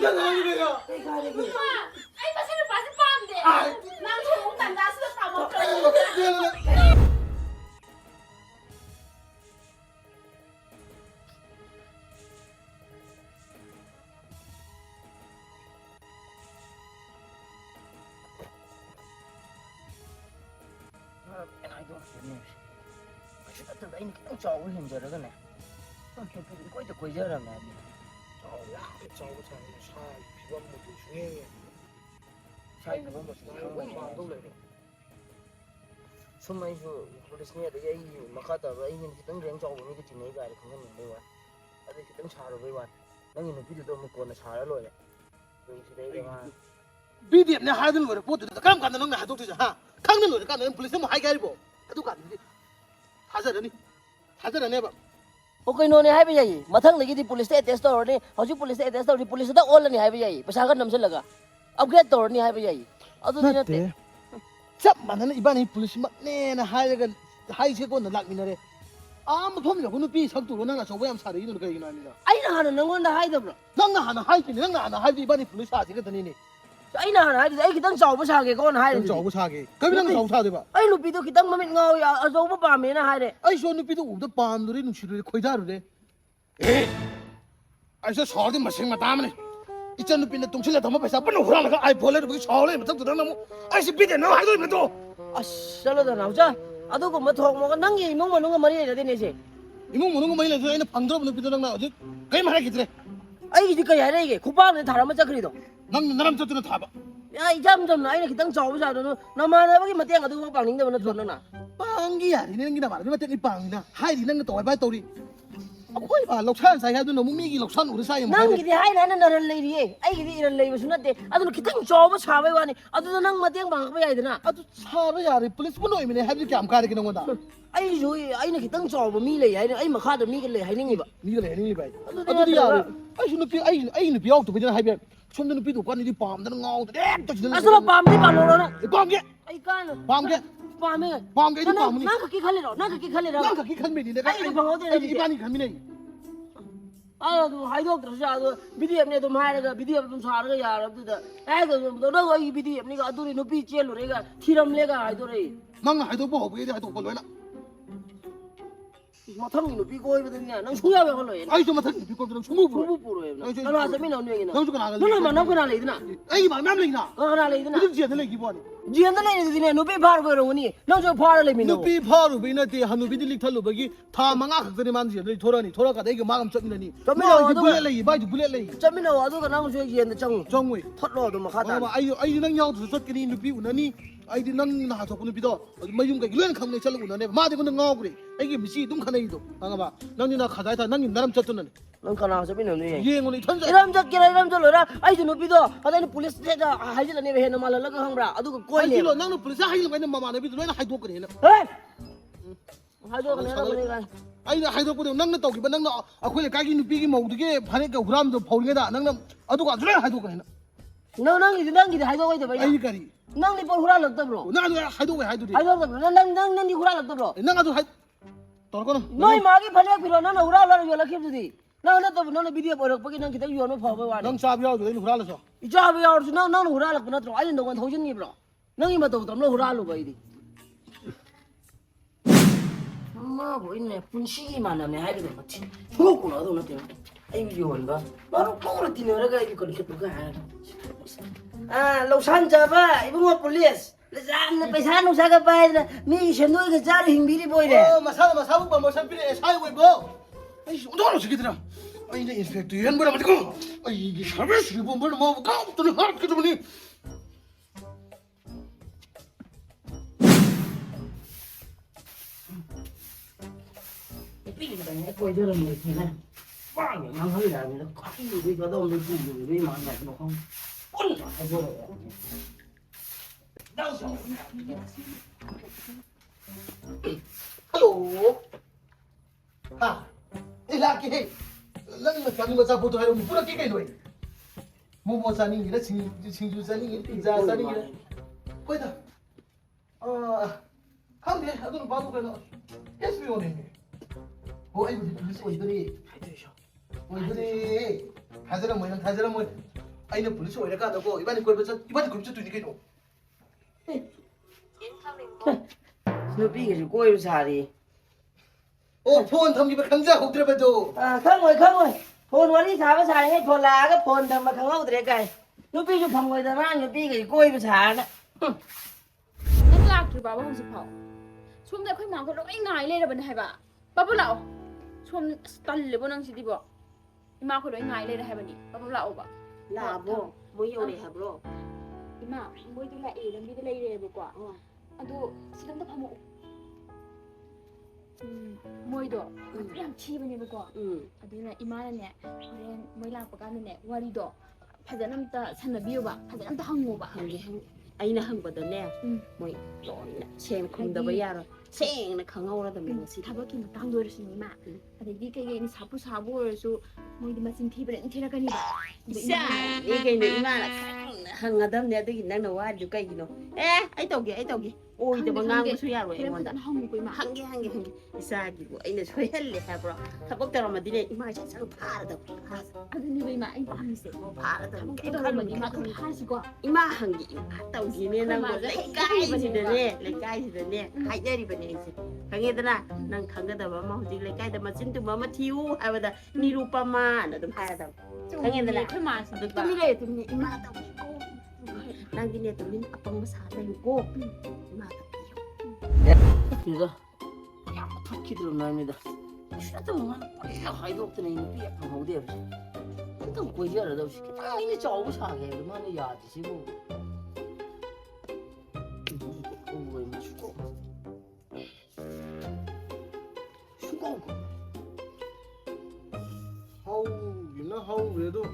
哎，把这个把这绑的，拿出我胆大是打毛针。anh cũng cháu hình giờ đó cái này tôi kêu tôi quay được quay giờ rồi mà cháu sai thì một chút nghe sai thì một chút đâu lại xong rồi police này đấy mà khá tờ anh nhìn cái tấm riêng cháu với cái chuyện này cái không có nhìn đâu anh cái tấm xả rồi với bạn nó nhìn cái video một con là xả rồi rồi thì đấy mà bí điểm này hai đứa người bố tụi các con nó hai đứa tụi ha khác nữa các con police mà hai cái bộ cái đứa cái thả ra này bạn ok nó này hai bây giờ mà thằng này cái police test rồi này họ chụp police test rồi police đã ôn lên này hai bây giờ bây giờ cái nằm trên là cái upgrade rồi này hai bây giờ ở tôi nói thế chấp mà nó iban này police mà nè là hai cái con nó lạc mình này mà không được con nó bị sao tụi nó là sao vậy em xả đấy nó cái gì này ai nào nó ngon là hai đâu rồi năng là hai cái năng là hai iban này police xả cái thằng này ai nào hai cái tăng giàu bớt sao cái con hai tăng giàu bớt sao cái năng giàu sao đấy bạn ai lúc bây giờ cái tăng mà mình ngầu à giàu bớt bám này hai đấy ai số lúc bây giờ uống được bám rồi nó chửi khơi ra rồi đấy ai số sáu thì mà xem mà đam này ít chân lúc bây giờ tung chích là thằng mà phải sao bắt nó hura là ai bỏ lên được sáu lên mà thằng tụi nó ai sẽ biết được nó hai đôi mà to à sao là nào chứ à tôi cũng mà thuộc mà cái năng gì mong mà nó mà đi là thế này gì 이모 뭐는 거 많이 내서 얘는 방드럽은 놈들랑 나 어제 그게 말하기 그래 ai cái cái này cái khu bao này thằng nó mà chắc cái đó 난 나랑 저들은 다 봐. ai jam jam này cái tăng giàu bây giờ nó mà nó cái mà tiền ở đâu bằng những đâu nó thuần đâu nè 빵이야. 니네는 기나 말아. 니네 빵이나. 하이 니네는 또 와봐 또리. 거의 봐. 럭산 사이 하도 너무 미기 럭산 우리 사이 뭐. nang cái hai này nó là lấy đi ai cái gì là lấy mà xuống đấy à tôi cái tăng giàu bây giờ bây giờ này à tôi nang mà tiền bằng bây giờ nè 아주 차라야. police 분 오면 해줄 게 암카리 그런 거다. ai rồi ai này cái tăng giàu mà mi lấy ai mà khác được mi cái lấy hay như vậy 니가 내니 봐. 아들이 야. 아이 너 비 아이 너 비하고 또 그냥 하면 손드는 비도 관이 밤다는 거. 또 지는. à sao bám đi bám nó 빵게. ai can 빵게. bám ấy 빵게 이 빵이. nang cái khăn này đó nang cái khăn này đó 난 그렇게 간면이 내가 이 반이 간면이. à tôi hai đứa từ xa rồi video này tôi hai cái video tôi xả cái nhà tôi đó ai cái tôi đâu có video này cái tôi nó bị chết rồi cái thi đâm lấy cái hai tôi đấy 난 하이도 뭐 하고 이래 하이도 걸려나. mà thằng nó bị coi bây giờ nha nó xúi vào con rồi 아이 좀 같은 비꼴들은 충무 부러. không bù rồi nó là sao mình làm như thế 너 주고 나가. nó mà nó cái nào lấy thế nào 에이 말 맘랭이나. cái nào lấy thế nào 이들 지한테 내기 뭐하니. riêng cái này thì này nó bị phá rồi nhỉ nó cho phá lấy mình đâu 누비 파루 비나티 한 누비들 릭탈로 버기 다 망아 그들이 만지 돌아니 돌아가 내가 마감 쩌미나니 뭐 불레레이 바이 불레레이 cho mình đâu tôi còn đang chơi riêng trong 정위 thoát lò rồi mà khát 아 아이 능 야우 섰기니 누비 우나니 아이디 능 나서 고 누비도 마윤가 이런 강내 찰고 우나네 마데 고 ngao 그래 이게 미시 둥 카네이도 방아 봐 낭니나 가자이다 낭니 나람 쳤더니 nó còn nào cho mình làm như vậy 예행원이 천사 이런 저 kia 이런 저 rồi ai cho nó biết đó ở đây nó police sẽ ra hay là này về nó mà là cái không ra ở tôi coi này 아이로 낭는 불사 하이는 거는 마마 내비도 내가 하이도 그래 ê hai đứa cái này nó cái 아이 하이도 그래 낭는 또 기본 낭는 아코에 가기 누비기 모두게 반에가 우람도 보리게다 낭는 아도가 그래 하이도 그래 nó năng gì hai đứa cái vậy 아이 까리 năng đi hura lực tập rồi 나도 하이도 왜 하이도 hai đứa tập năng đi hura lực tập rồi 나가도 하이 떨거나 nói mà cái phần này thì nó hura là rồi là khiếp gì nó tập nó video bỏ được cái năng kita yêu nó phở với bạn 낭 사비하고 저기 후라라서 cho bây giờ nó hura lực nó rồi ai đâu còn thấu chân nghiệp rồi năng mà tập nó hura lực vậy đi mà bữa nay phun xí mà nè hai đứa mà chín thuốc của nó đâu nó tiền ai video hồn ba nó không là tiền nữa cái còn cái cái hàng à lâu san chờ ba ibu ngọc police Lazan na paisa nung sa kapay na mi shendoy ka jari hingbiri boy de. 마사가 마사부 바 마사비네 사이고 뭐 아이 운동하러 저기더라 아이 이제 인스펙터 연 뭐라 말고 아이 이게 서비스 뭐 뭐를 뭐 까부터는 하 그러더니 Pi ka ni ko jero ni na. Ba ni mang hơi là nó có cái gì cho đâu mình dùng đi mà nhặt nó không. Ôi ai vô rồi. Đâu rồi. Hello ha ilaki lang na kami sa photo hayo pura ki kai noi mo sa ni gira singju sa ni pizza sa ni gira koi da kam de adun ba du kana yes we one ho ai bu police oi dori hazara mo 아이는 police 오래 가다고 이번에 그룹 저 두니까 너. လူပြီးကကိုယ်စားရီ 폰 덤기면 강자 혹 들어봐도. ข้างငွေဖုန်းวันนี้ถามภาษาให้พลาก็พลทำมาข้างนอกแต่ไกลလူပြီးอยู่พังงွေแต่ว่าလူပြီးကကိုယ်ภาษาน่ะ นั่นลากถือบ่าว่าสิเผาช่วงแต่ค่อยมาก็เราไอ้ง่ายเลยนะบันไดบ่ป้าปุ๊เราช่วงตันเลยบ่นังสิติบ่อีมาคนเราไอ้ง่ายเลยนะให้บันนี้ป้าปุ๊เราบ่ လာဘောမွေးရုံနေဟာဘလို့ อีมาบ่ได้ละเอแล้วมีได้เลยบ่กว่าอะดูสิตั้งแต่พาโมมวยดอกพยายามชี้ไปเนี่ยบ่กว่า အဒီနဲ့အီမားနဲ့မွေးလာပကနဲ့ဝါရီတော့ဖဇနမ်တဆန်နဘီယောပါဖဇနမ်တဟငိုပါ ဟန်လေဟန်အိုင်နဟန်ဘဒနဲမွေးတော်နေချေခုန်ဒဘရရဆင်းနခငောရတဲ့မျိုးစီ 타바키 뭐 당도 이러시니 마 아데 니게 니 사부 사부에서 뭐 이마 신티 브레 인테라가니 봐 စာဒီကိနေမလာဟန်ငါဒမ်နေတဲ့နန်းဝါဒူကိနော်အဲ့တော့ကြီးအိုးဒီမငါကိုဆွေရရော 그래 뭐 한국 거 이마 한개 이사기고 아이는 소헬리 해버려 타복대로 마디네 이마에 참 파르다 아드니 왜 이마 이 밤새 파르다 그러면 이마 그 하시고 이마 한개 갔다 오기네 난뭐 레까이지네 하이데리 버네지 강에더나 난 강가다 마마 호지 레까이다 마진도 마마 티우 하버다 니루빠마 나도 파르다 강에더나 그 맛이 또 미래 이마 따고 난기네 또 민 아빠 사다 있고 이마 그래서 탁히 들어납니다. 싫다고 만 하이도 없더니 삐약 하고 돼요. 일단 고지하려다 싶게 딱 이제 저거 사게 그러면 야지시고. 뭐 죽고. 하우 유나 하우 그래도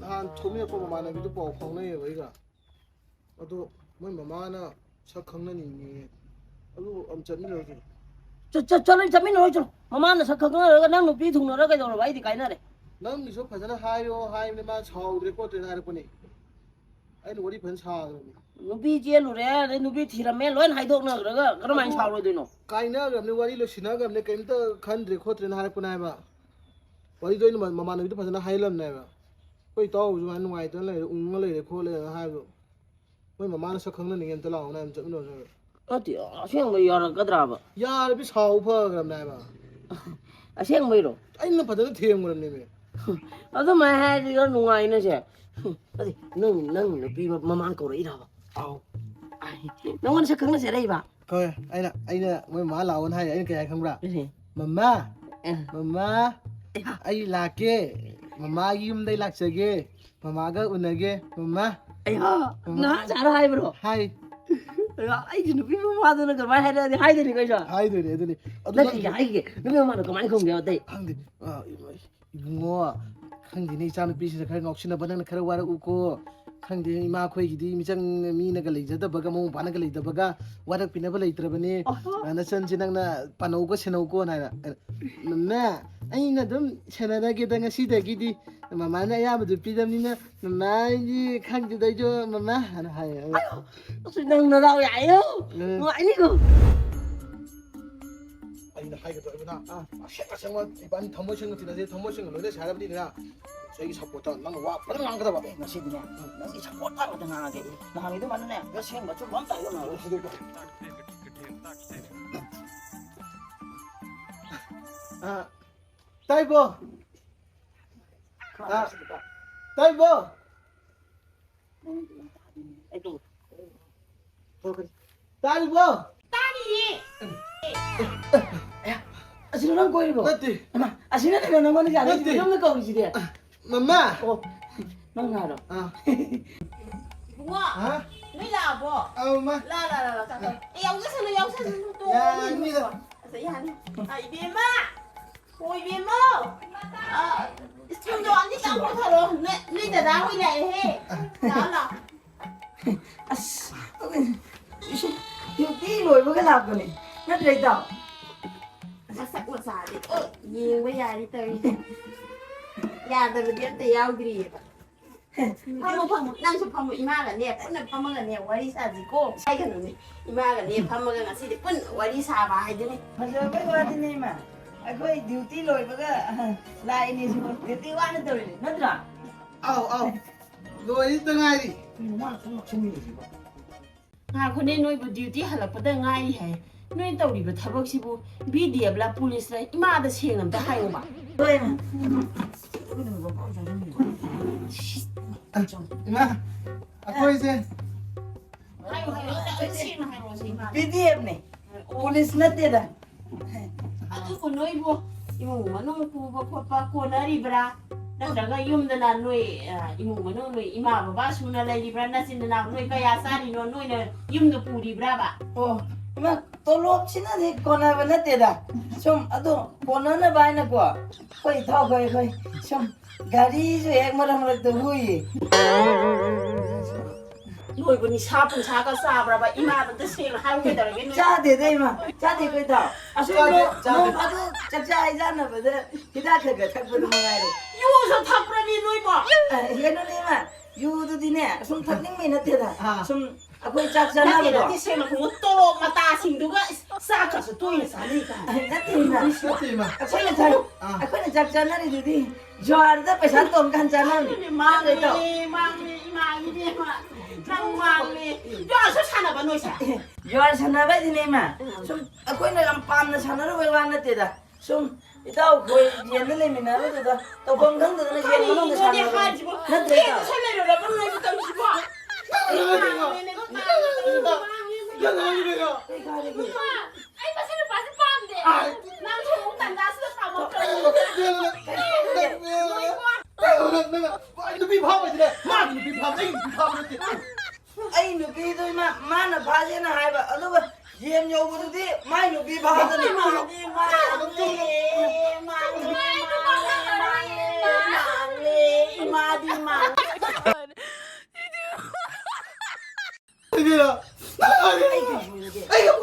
한 토미에 뽑아 만나 비도 뽑아 광내에 왜가. 나도 뭐 마마나 차 강난이 아주 엄청나게 저는 잠이 나오죠. 마마는 석학을 난 높이 동너를 가지고 와야 돼 가이나래. 난 미소 파잖아 하이네 마 차우드레 꼬트레 하를 보니 아이는 우리 번차 높이 지엘로래. 내 높이 티라면 런 하이도 너 그러가 그러면 차로 되노. 가이나 감네 와리로 시나 감네 게임도 칸드레 꼬트레 하를 보나 봐 와리도 있는 마마는 비도 파잖아 하이람네 봐 거의 또 좀 하는 거 있던 래 웅을래 콜래 하고 뭐 마마는 석학는 이게 또 나오나 좀 너. 어디요? 생뭐 여러 거더라. 야, 비 사오퍼 그럼 나봐. 생뭐이로. 아이는 받아도 대형 그럼네. 나도 말 이거 농아 있는지. 어디 능 높이 마만 거로 이라 봐. 아우. 아이. 너는 석학는 세래 봐. 거야. 아이나 뭐 말라온 하야 이렇게 야 강브라. 그래. 맘마. 아이 라게. 맘마 이음대 락서게. 맘마가 운나게. 맘마. 아야. 나 잘하 이브로. 하이. 야, 이제 누비 마드는 거 많이 해야 돼. 하이들이 거죠. 하이들이 애들이. 나 이게 하이게. 누비 마드 거 많이 공개 어때? 항디. 이거 항디네 이자는 비시서 가는 혹시나 번는 가라 와라 웃고 항디 이마 코이기디 미장 미나가 레이저다버가 뭐 바나가 레이저다버가 와라 피나버 레이트라버니 나 선진낭나 파노고 세노고 나나 나 아이나 좀 세나다게 당가 시대기디 마마나 야마도 피담니나 마마이 항디다 저 마마 하나 하요 무슨 능 나라고 야요? 뭐 아니고. 아니 하이가 또 이거나 셰가 생원 이반 더머신 거 지나세 더머신 거 너네 잘하버리나 저기 잡고다 나는 와 빠른 안 가다 봐 나 시비냐. 나 이 잡고 따로 당하게. 나 하기도 많네. 몇 시간 뭐좀 많다 이거 나. 다이버 다이버 아이고. 다이버 아시는 거 이거. 맞지 아시는 거 너는 거는 안 돼. 이런 거 우리 집에. 맘마 넌 알아. 와 밀라 뭐 엄마 라라라 여기서는 또 야 입니다 이비마 오 이비마 참조 언니 짱고 타러 내 나오이 해 나라 아씨. 이거 띠로 이거가 나쁘네. 나 그랬다. sắc mà xả đi nhiều với già đi tới già từ đến từ ao đi phong năng chụp phong ima là nè cũng là phong là nè quay đi xa gì cô sai cái này ima là nè phong là ngã xí để cũng quay đi xa bài đấy 맞아. 그거 같은데 마. 거의 듀티 로이버가 라인이 지금 듀티 와는 돌이 너들아. 아우 너 이등아리 나 정말 재미있지 봐. ငါခုနေနွေဘဒီယူတီဟလာပတဲ့ငါဤဟဲနွေတော့ဒီဘသဘက်စီဘူး BDF လာ police လိုက်အမအတဲ့ချင်းမ်တဟိုင်ဦးပါ 对嘛？ 이마 아빠 이제 ဟိုင်ဟိုင်တဲ့ချင်းဟိုင်ရောစီမာ PDF 네. police 나 때다. အခုကနွေဘူးအမမနုကူဘဖပကိုနာရီဗရာဒါကယုံဒနာနွေအမမနုနွေအမဘာဆူနာလေဒီဗရာနစင်နာနွေကရစာဒီနွေနဲ့ယုံဒပူဒီဗရာပါ 어, 이마 돌로 치나지 거나 나 때다. 좀 아도 번호나 바이나 거. 거의 더 거의 좀 가리 저 액마라마라 또 후이. နွေဘနီစာပန်စာကစာဗရာပါအမတဲ့ချင်းဟိုင်ဝဲတယ်ကနွေ 자 되대 이마. 자 되고 있다. 아, 저 너, 봐도 잡자 아이잖아, 보다. 기다려가 탁보도 뭐야래. ယူဆိုထပ်ရဒီနွေပါ 아, 이거는 이마. 유도 디네. 좀 탁닝미 나 때다. 좀 아고 짝잖아 ဒါ 보다. တိစင်မခုတော့မတာစင်ဒူကစာကစတူရစာလိက 나 때다. 어때 이마 아코는 작잖아리 두디. 좋아하는데 पैसा 또 간잖아. မာလေမာလေမာဒီမာနမ်မာလေယောဆဆနာဘနွေစာ 요한 사나바 디네마. 좀 아코는 빰나 사나로 왜 왔나 때다. 좀 이따 거의 옛날에 미나로다. 또 건강도 는 ခါဒီ 옛날에 ကိုဒီ 사나. ဟာဂျီဘ 나 ဒီ 때다. ဆနေရဘနွေတမ်ဂျီဘ 야나리 내가 거기 가리기. ไอ้ภาษาภาษาปั๊มเด้ နမ်ချုံတန်ဒါစတာမက 내가 눈빛 파면 이래 막 눈빛 파면 이렇게 아이 누비도 이마 마나 바지나 하이바. 어두가 옌 요부도디 마이 누비 바하더니. မာလေမာလေမာဒီမာ 이게야 아이 그 뭐야 이게. 아이고